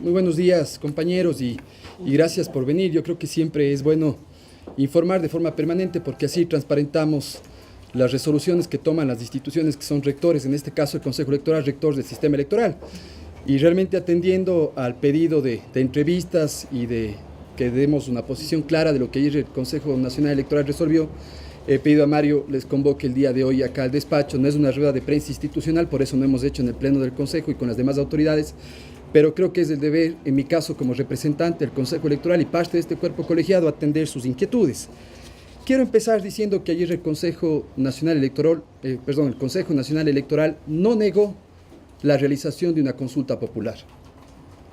Muy buenos días, compañeros, y gracias por venir. Yo creo que siempre es bueno informar de forma permanente porque así transparentamos las resoluciones que toman las instituciones que son rectores, en este caso el Consejo Electoral, rector del sistema electoral. Y realmente atendiendo al pedido de entrevistas y de que demos una posición clara de lo que ayer el Consejo Nacional Electoral resolvió, he pedido a Mario les convoque el día de hoy acá al despacho. No es una rueda de prensa institucional, por eso no hemos hecho en el Pleno del Consejo y con las demás autoridades, pero creo que es el deber, en mi caso como representante del Consejo Electoral y parte de este cuerpo colegiado, atender sus inquietudes. Quiero empezar diciendo que ayer el Consejo Nacional Electoral, el Consejo Nacional Electoral no negó la realización de una consulta popular.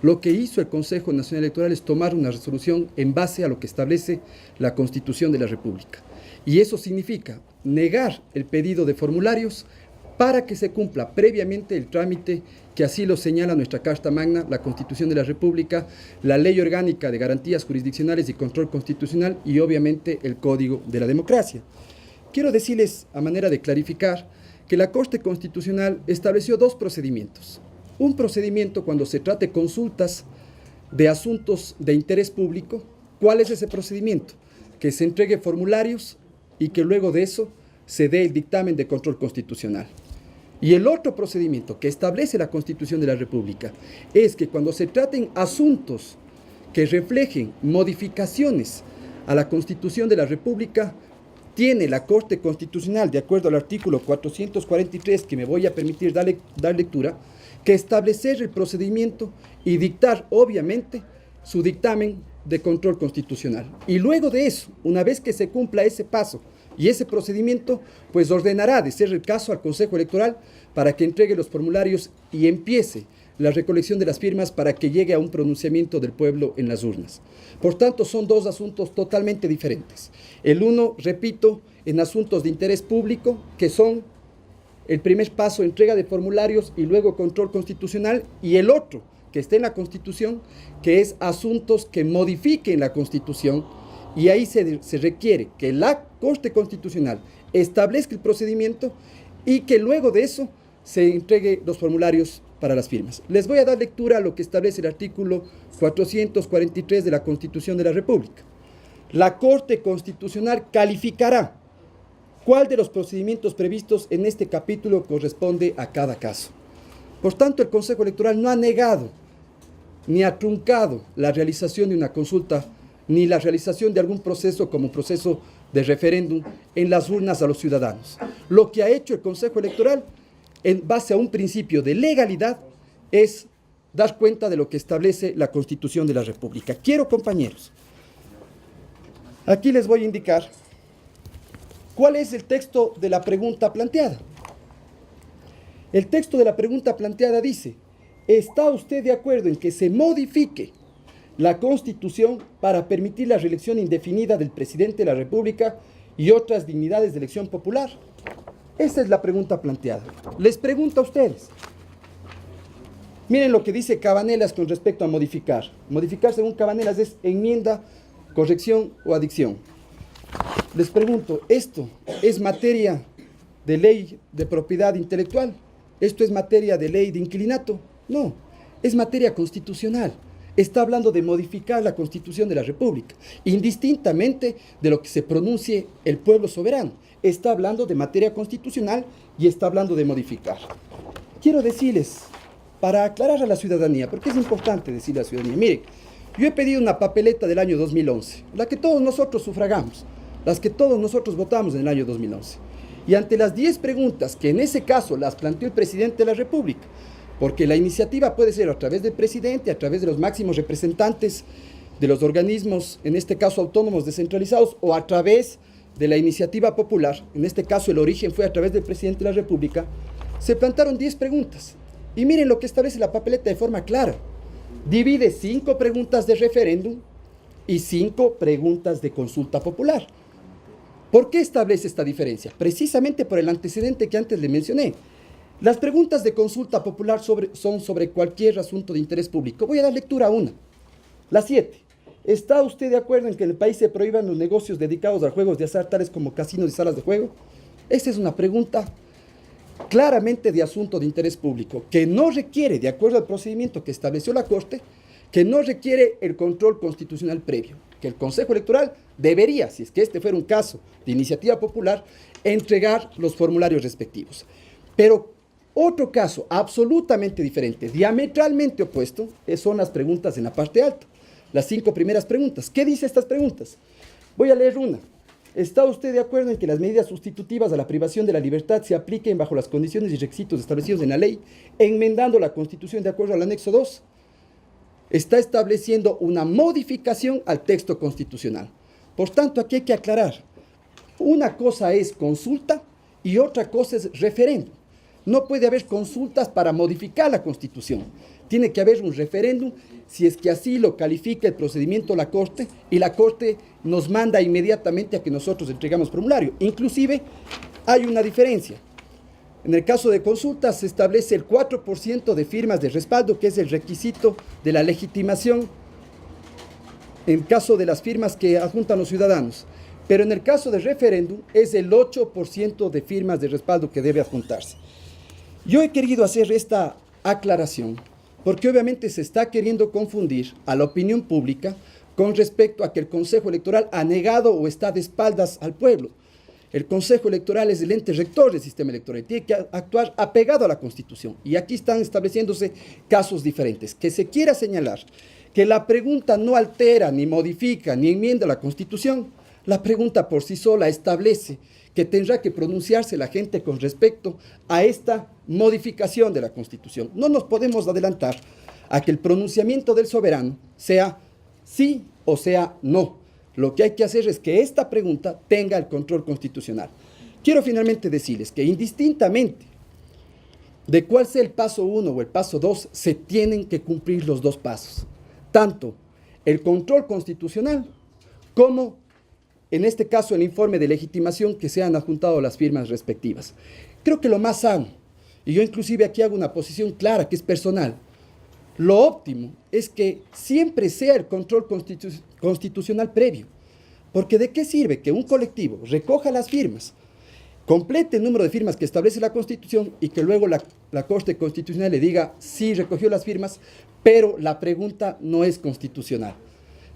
Lo que hizo el Consejo Nacional Electoral es tomar una resolución en base a lo que establece la Constitución de la República. Y eso significa negar el pedido de formularios para que se cumpla previamente el trámite que así lo señala nuestra Carta Magna, la Constitución de la República, la Ley Orgánica de Garantías Jurisdiccionales y Control Constitucional y obviamente el Código de la Democracia. Quiero decirles, a manera de clarificar, que la Corte Constitucional estableció dos procedimientos. Un procedimiento cuando se trate consultas de asuntos de interés público. ¿Cuál es ese procedimiento? Que se entregue formularios y que luego de eso se dé el dictamen de control constitucional. Y el otro procedimiento que establece la Constitución de la República es que cuando se traten asuntos que reflejen modificaciones a la Constitución de la República, tiene la Corte Constitucional, de acuerdo al artículo 443, que me voy a permitir dar lectura, que establecer el procedimiento y dictar, obviamente, su dictamen de control constitucional. Y luego de eso, una vez que se cumpla ese paso y ese procedimiento, pues ordenará, de ser el caso, al Consejo Electoral para que entregue los formularios y empiece la recolección de las firmas para que llegue a un pronunciamiento del pueblo en las urnas. Por tanto, son dos asuntos totalmente diferentes. El uno, repito, en asuntos de interés público, que son el primer paso, entrega de formularios y luego control constitucional, y el otro, que está en la Constitución, que es asuntos que modifiquen la Constitución, y ahí se requiere que la Corte Constitucional establezca el procedimiento y que luego de eso se entregue los formularios para las firmas. Les voy a dar lectura a lo que establece el artículo 443 de la Constitución de la República. La Corte Constitucional calificará cuál de los procedimientos previstos en este capítulo corresponde a cada caso. Por tanto, el Consejo Electoral no ha negado ni ha truncado la realización de una consulta ni la realización de algún proceso como proceso de referéndum en las urnas a los ciudadanos. Lo que ha hecho el Consejo Electoral, en base a un principio de legalidad, es dar cuenta de lo que establece la Constitución de la República. Quiero, compañeros, aquí les voy a indicar cuál es el texto de la pregunta planteada. El texto de la pregunta planteada dice: ¿está usted de acuerdo en que se modifique la Constitución para permitir la reelección indefinida del presidente de la República y otras dignidades de elección popular? Esa es la pregunta planteada. Les pregunto a ustedes. Miren lo que dice Cabanelas con respecto a modificar. Modificar, según Cabanelas, es enmienda, corrección o adición. Les pregunto, ¿esto es materia de ley de propiedad intelectual? ¿Esto es materia de ley de inquilinato? No, es materia constitucional. Está hablando de modificar la Constitución de la República, indistintamente de lo que se pronuncie el pueblo soberano. Está hablando de materia constitucional y está hablando de modificar. Quiero decirles, para aclarar a la ciudadanía, porque es importante decirle a la ciudadanía, miren, yo he pedido una papeleta del año 2011, la que todos nosotros sufragamos, las que todos nosotros votamos en el año 2011. Y ante las 10 preguntas que en ese caso las planteó el presidente de la República, porque la iniciativa puede ser a través del presidente, a través de los máximos representantes de los organismos, en este caso autónomos descentralizados, o a través de la iniciativa popular, en este caso el origen fue a través del presidente de la República, se plantaron 10 preguntas. Y miren lo que establece la papeleta de forma clara. Divide 5 preguntas de referéndum y 5 preguntas de consulta popular. ¿Por qué establece esta diferencia? Precisamente por el antecedente que antes le mencioné. Las preguntas de consulta popular son sobre cualquier asunto de interés público. Voy a dar lectura a una. La 7. ¿Está usted de acuerdo en que en el país se prohíban los negocios dedicados a juegos de azar, tales como casinos y salas de juego? Esa es una pregunta claramente de asunto de interés público, que no requiere, de acuerdo al procedimiento que estableció la Corte, que no requiere el control constitucional previo, que el Consejo Electoral debería, si es que este fuera un caso de iniciativa popular, entregar los formularios respectivos. Pero otro caso absolutamente diferente, diametralmente opuesto, son las preguntas en la parte alta, las 5 primeras preguntas. ¿Qué dice estas preguntas? Voy a leer una. ¿Está usted de acuerdo en que las medidas sustitutivas a la privación de la libertad se apliquen bajo las condiciones y requisitos establecidos en la ley, enmendando la Constitución de acuerdo al anexo 2? Está estableciendo una modificación al texto constitucional. Por tanto, aquí hay que aclarar. Una cosa es consulta y otra cosa es referéndum. No puede haber consultas para modificar la Constitución. Tiene que haber un referéndum si es que así lo califica el procedimiento la Corte, y la Corte nos manda inmediatamente a que nosotros entregamos formulario. Inclusive hay una diferencia. En el caso de consultas se establece el 4% de firmas de respaldo, que es el requisito de la legitimación en caso de las firmas que adjuntan los ciudadanos. Pero en el caso de referéndum es el 8% de firmas de respaldo que debe adjuntarse. Yo he querido hacer esta aclaración porque obviamente se está queriendo confundir a la opinión pública con respecto a que el Consejo Electoral ha negado o está de espaldas al pueblo. El Consejo Electoral es el ente rector del sistema electoral, tiene que actuar apegado a la Constitución. Y aquí están estableciéndose casos diferentes. Que se quiera señalar que la pregunta no altera, ni modifica, ni enmienda la Constitución, la pregunta por sí sola establece que tendrá que pronunciarse la gente con respecto a esta modificación de la Constitución. No nos podemos adelantar a que el pronunciamiento del soberano sea sí o sea no. Lo que hay que hacer es que esta pregunta tenga el control constitucional. Quiero finalmente decirles que indistintamente de cuál sea el paso 1 o el paso 2, se tienen que cumplir los dos pasos. Tanto el control constitucional como, en este caso, el informe de legitimación que se han adjuntado las firmas respectivas. Creo que lo más sano, y yo inclusive aquí hago una posición clara que es personal, lo óptimo es que siempre sea el control constitucional previo. Porque ¿de qué sirve que un colectivo recoja las firmas, complete el número de firmas que establece la Constitución y que luego la Corte Constitucional le diga sí recogió las firmas, pero la pregunta no es constitucional?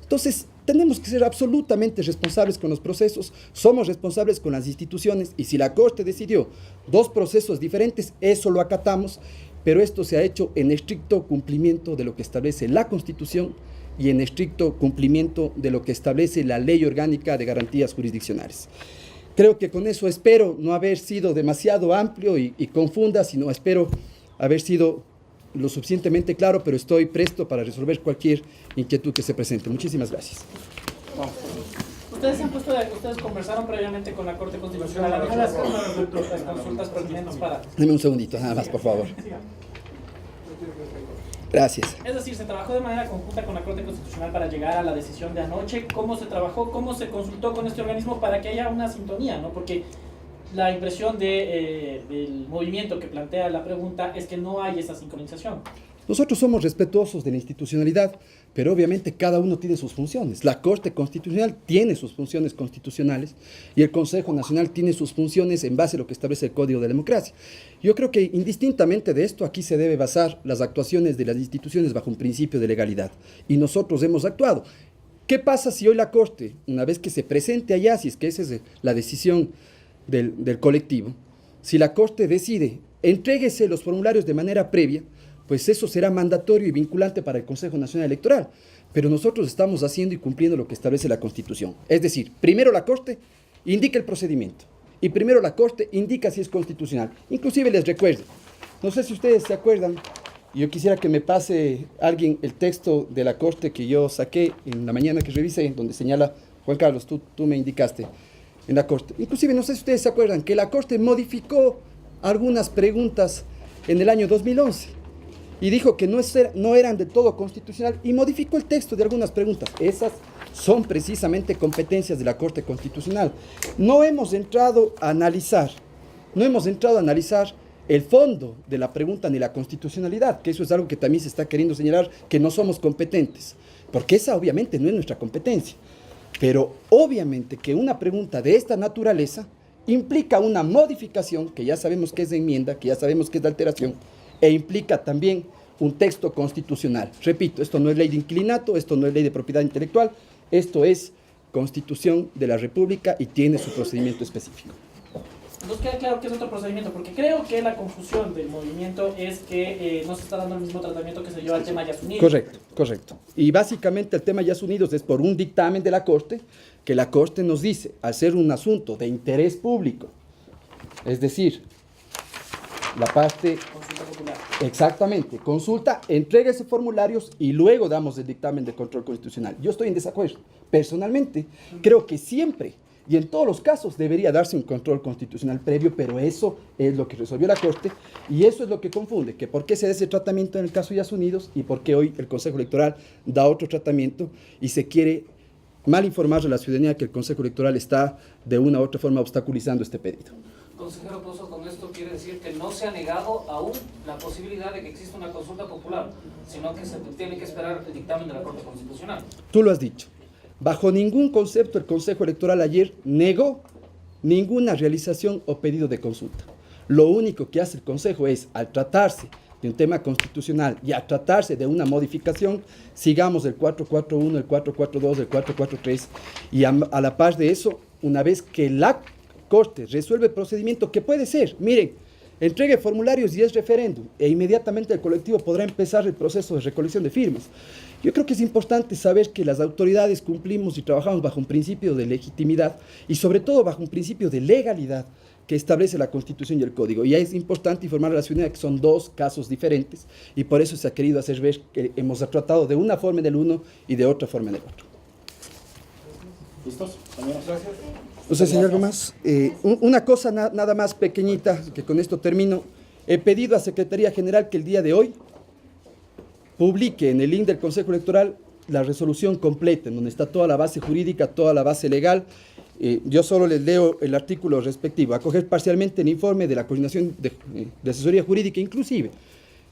Entonces, tenemos que ser absolutamente responsables con los procesos, somos responsables con las instituciones, y si la Corte decidió 2 procesos diferentes, eso lo acatamos, pero esto se ha hecho en estricto cumplimiento de lo que establece la Constitución y en estricto cumplimiento de lo que establece la Ley Orgánica de Garantías Jurisdiccionales. Creo que con eso espero no haber sido demasiado amplio y confunda, sino espero haber sido lo suficientemente claro, pero estoy presto para resolver cualquier inquietud que se presente. Muchísimas gracias. Ustedes conversaron previamente con la Corte Constitucional a las consultas pertinentes para... Deme un segundito, nada más, por favor. Gracias. Es decir, se trabajó de manera conjunta con la Corte Constitucional para llegar a la decisión de anoche. ¿Cómo se trabajó? ¿Cómo se consultó con este organismo para que haya una sintonía, ¿no? Porque la impresión del movimiento que plantea la pregunta es que no hay esa sincronización. Nosotros somos respetuosos de la institucionalidad, pero obviamente cada uno tiene sus funciones. La Corte Constitucional tiene sus funciones constitucionales y el Consejo Nacional tiene sus funciones en base a lo que establece el Código de Democracia. Yo creo que indistintamente de esto, aquí se debe basar las actuaciones de las instituciones bajo un principio de legalidad. Y nosotros hemos actuado. ¿Qué pasa si hoy la Corte, una vez que se presente allá, si es que esa es la decisión del colectivo, si la Corte decide, entréguese los formularios de manera previa, pues eso será mandatorio y vinculante para el Consejo Nacional Electoral. Pero nosotros estamos haciendo y cumpliendo lo que establece la Constitución. Es decir, primero la Corte indica el procedimiento y primero la Corte indica si es constitucional. Inclusive les recuerdo, no sé si ustedes se acuerdan, y yo quisiera que me pase alguien el texto de la Corte que yo saqué en la mañana que revisé, donde señala, Juan Carlos, tú me indicaste, en la Corte. Inclusive, no sé si ustedes se acuerdan, que la Corte modificó algunas preguntas en el año 2011 y dijo que no eran de todo constitucional y modificó el texto de algunas preguntas. Esas son precisamente competencias de la Corte Constitucional. No hemos entrado a analizar el fondo de la pregunta ni la constitucionalidad, que eso es algo que también se está queriendo señalar, que no somos competentes, porque esa obviamente no es nuestra competencia. Pero obviamente que una pregunta de esta naturaleza implica una modificación, que ya sabemos que es de enmienda, que ya sabemos que es de alteración, e implica también un texto constitucional. Repito, esto no es ley de inquilinato, esto no es ley de propiedad intelectual, esto es Constitución de la República y tiene su procedimiento específico. Nos queda claro que es otro procedimiento, porque creo que la confusión del movimiento es que no se está dando el mismo tratamiento que se dio al tema Yas Unidos. Correcto, correcto. Y básicamente el tema Yas Unidos es por un dictamen de la Corte, que la Corte nos dice, al ser un asunto de interés público, es decir, la parte... Consulta popular. Exactamente, consulta, entrega esos formularios y luego damos el dictamen de control constitucional. Yo estoy en desacuerdo. Personalmente, creo que siempre y en todos los casos debería darse un control constitucional previo, pero eso es lo que resolvió la Corte y eso es lo que confunde, que por qué se da ese tratamiento en el caso de Yas Unidos y por qué hoy el Consejo Electoral da otro tratamiento y se quiere mal informar a la ciudadanía que el Consejo Electoral está de una u otra forma obstaculizando este pedido. Consejero Pozo, con esto quiere decir que no se ha negado aún la posibilidad de que exista una consulta popular, sino que se tiene que esperar el dictamen de la Corte Constitucional. Tú lo has dicho. Bajo ningún concepto el Consejo Electoral ayer negó ninguna realización o pedido de consulta. Lo único que hace el Consejo es, al tratarse de un tema constitucional y al tratarse de una modificación, sigamos el 441, el 442, el 443 y a la par de eso, una vez que la Corte resuelve el procedimiento, que puede ser, miren, entregue formularios y es referéndum, e inmediatamente el colectivo podrá empezar el proceso de recolección de firmas. Yo creo que es importante saber que las autoridades cumplimos y trabajamos bajo un principio de legitimidad y sobre todo bajo un principio de legalidad que establece la Constitución y el Código. Y es importante informar a la ciudadanía que son dos casos diferentes y por eso se ha querido hacer ver que hemos tratado de una forma en el uno y de otra forma en el otro. ¿Listos? Gracias. No sé, señor Gómez, una cosa nada más pequeñita, que con esto termino. He pedido a Secretaría General que el día de hoy publique en el link del Consejo Electoral la resolución completa, en donde está toda la base jurídica, toda la base legal. Yo solo les leo el artículo respectivo, acoger parcialmente el informe de la Coordinación de Asesoría Jurídica, inclusive.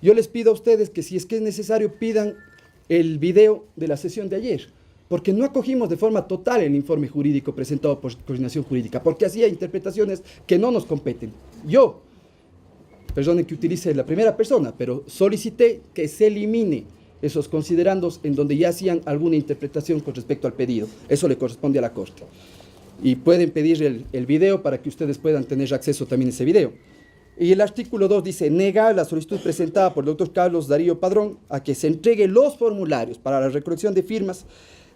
Yo les pido a ustedes que si es que es necesario pidan el video de la sesión de ayer, porque no acogimos de forma total el informe jurídico presentado por Coordinación Jurídica, porque hacía interpretaciones que no nos competen. Yo, perdonen que utilice la primera persona, pero solicité que se elimine esos considerandos en donde ya hacían alguna interpretación con respecto al pedido. Eso le corresponde a la Corte. Y pueden pedir el video para que ustedes puedan tener acceso también a ese video. Y el artículo 2 dice, negar la solicitud presentada por el doctor Carlos Darío Padrón a que se entregue los formularios para la recolección de firmas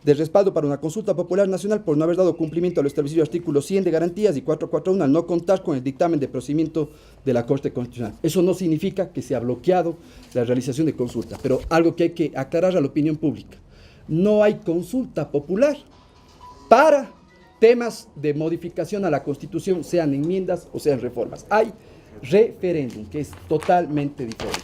de respaldo para una consulta popular nacional por no haber dado cumplimiento a lo establecido en el artículo 100 de garantías y 441 al no contar con el dictamen de procedimiento de la Corte Constitucional. Eso no significa que se ha bloqueado la realización de consulta, pero algo que hay que aclarar a la opinión pública. No hay consulta popular para temas de modificación a la Constitución, sean enmiendas o sean reformas. Hay referéndum, que es totalmente diferente.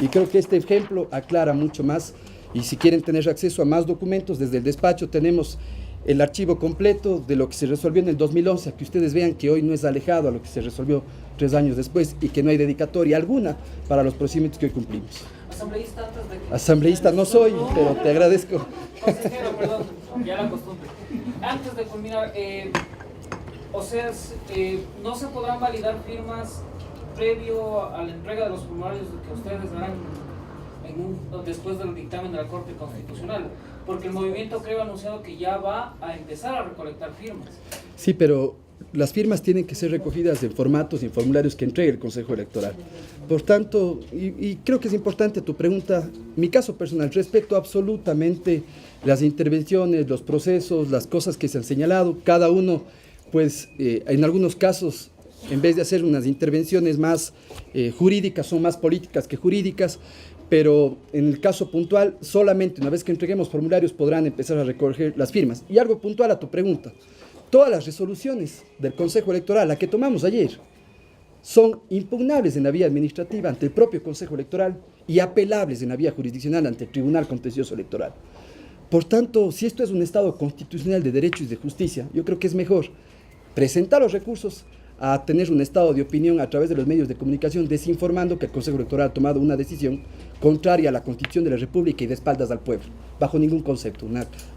Y creo que este ejemplo aclara mucho más. Y si quieren tener acceso a más documentos, desde el despacho tenemos el archivo completo de lo que se resolvió en el 2011, a que ustedes vean que hoy no es alejado a lo que se resolvió 3 años después y que no hay dedicatoria alguna para los procedimientos que hoy cumplimos. Asambleísta, antes de que... Asambleísta no soy, pero te agradezco. Consejero, perdón, ya la costumbre. Antes de culminar, no se podrán validar firmas previo a la entrega de los formularios que ustedes darán después del dictamen de la Corte Constitucional, porque el movimiento creo ha anunciado que ya va a empezar a recolectar firmas. Sí, pero las firmas tienen que ser recogidas en formatos y en formularios que entregue el Consejo Electoral. Por tanto, y creo que es importante tu pregunta, mi caso personal, respeto absolutamente las intervenciones, los procesos, las cosas que se han señalado, cada uno, pues, en algunos casos, en vez de hacer unas intervenciones más jurídicas, son más políticas que jurídicas, pero en el caso puntual, solamente una vez que entreguemos formularios podrán empezar a recoger las firmas. Y algo puntual a tu pregunta, todas las resoluciones del Consejo Electoral, la que tomamos ayer, son impugnables en la vía administrativa ante el propio Consejo Electoral y apelables en la vía jurisdiccional ante el Tribunal Contencioso Electoral. Por tanto, si esto es un Estado constitucional de derecho y de justicia, yo creo que es mejor presentar los recursos a tener un estado de opinión a través de los medios de comunicación desinformando que el Consejo Electoral ha tomado una decisión contraria a la Constitución de la República y de espaldas al pueblo, bajo ningún concepto,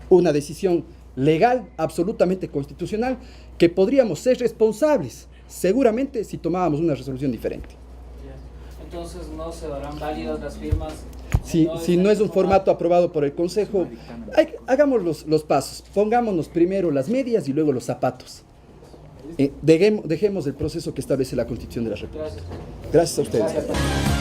una decisión legal, absolutamente constitucional, que podríamos ser responsables, seguramente, si tomábamos una resolución diferente. entonces no se darán válidas las firmas. Si no es un formato aprobado por el Consejo, hagamos los pasos. Pongámonos primero las medias y luego los zapatos. Dejemos el proceso que establece la Constitución de la República. Gracias. Gracias a ustedes.